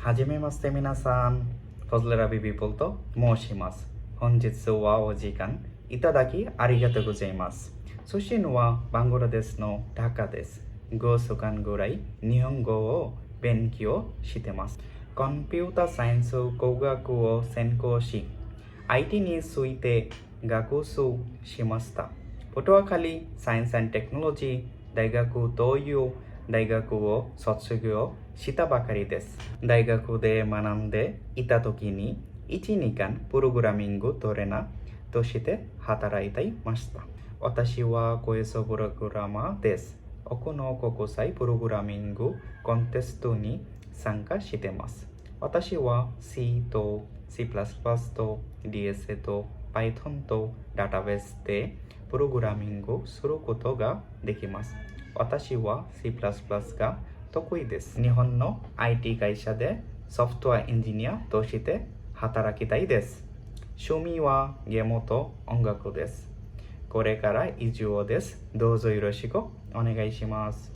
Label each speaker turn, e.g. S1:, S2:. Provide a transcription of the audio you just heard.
S1: はじめまして皆さん。フォズレラビビポルと申します。本日はお時間いただきありがとうございます。出身はバングラデシュのダカです。5週間ぐらい日本語を勉強してます。コンピュータサイエンス工学を専攻し、IT について学習しました。ポトワカリサイエンス&テクノロジー大学という大学を卒業したばかりです。大学で学んでいた時に1、2間プログラミングトレーナーとして働いていました。私はクイズプログラマーです。多くの国際プログラミングコンテストに参加しています。私は C と C++ と DSA と Python とダタベースでプログラミングすることができます。私は C++ が得意です。日本の IT 会社でソフトウェアエンジニアとして働きたいです。趣味はゲームと音楽です。これから以上です。どうぞよろしくお願いします。